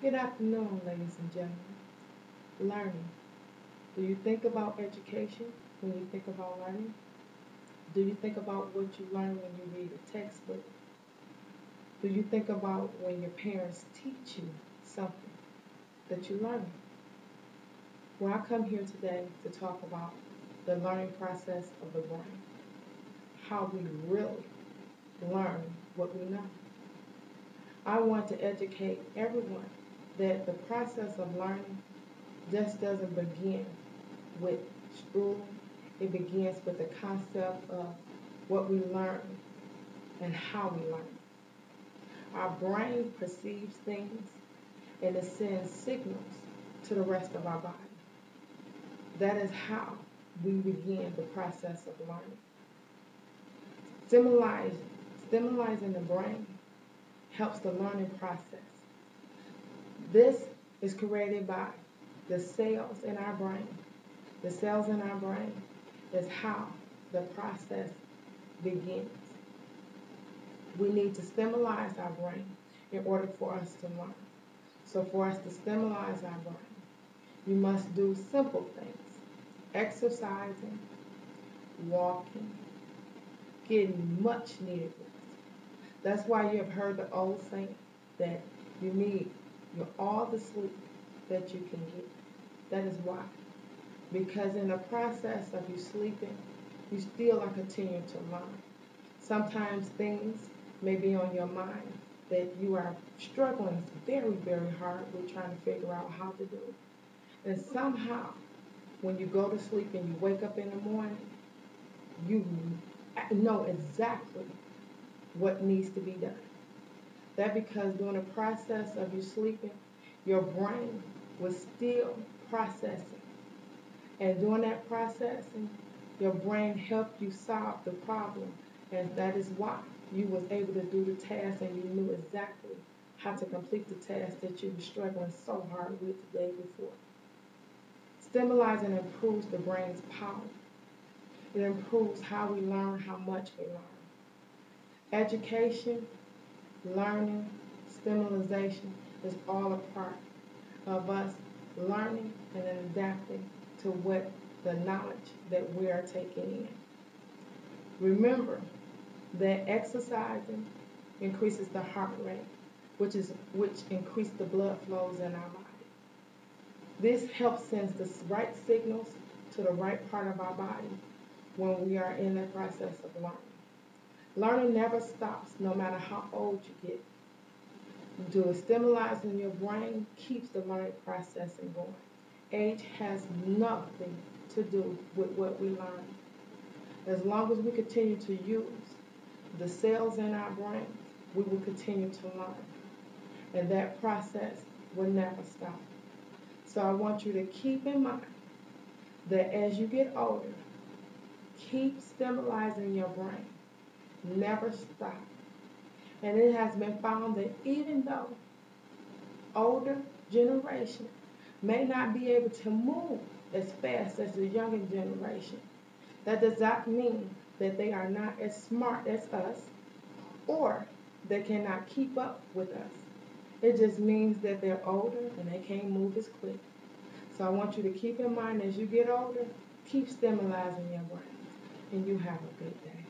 Good afternoon, ladies and gentlemen. Learning. Do you think about education when you think about learning? Do you think about what you learn when you read a textbook? Do you think about when your parents teach you something that you learn? Well, I come here today to talk about the learning process of the brain, how we really learn what we know. I want to educate everyone that the process of learning just doesn't begin with school. It begins with the concept of what we learn and how we learn. Our brain perceives things and it sends signals to the rest of our body. That is how we begin the process of learning. Stimulating the brain helps the learning process. This is created by the cells in our brain. The cells in our brain is how the process begins. We need to stimulate our brain in order for us to learn. So for us to stimulate our brain, you must do simple things: exercising, walking, getting much needed rest. That's why you have heard the old saying that you need all the sleep that you can get. That is why. Because in the process of you sleeping, you still are continuing to learn. Sometimes things may be on your mind that you are struggling very, very hard with trying to figure out how to do. And somehow, when you go to sleep and you wake up in the morning, you know exactly what needs to be done. That's because during the process of you sleeping, your brain was still processing. And during that processing, your brain helped you solve the problem. And that is why you was able to do the task and you knew exactly how to complete the task that you were struggling so hard with the day before. Stimulating improves the brain's power. It improves how we learn, how much we learn. Education, learning, stimulation is all a part of us learning and adapting to what the knowledge that we are taking in. Remember that exercising increases the heart rate, which increases the blood flows in our body. This helps send the right signals to the right part of our body when we are in the process of learning. Learning never stops, no matter how old you get. Doing stimulation in your brain keeps the learning processing going. Age has nothing to do with what we learn. As long as we continue to use the cells in our brain, we will continue to learn. And that process will never stop. So I want you to keep in mind that as you get older, keep stimulating your brain. Never stop. And it has been found that even though older generation may not be able to move as fast as the younger generation, that does not mean that they are not as smart as us or they cannot keep up with us. It just means that they're older and they can't move as quick. So I want you to keep in mind as you get older, keep stimulating your brain, and you have a good day.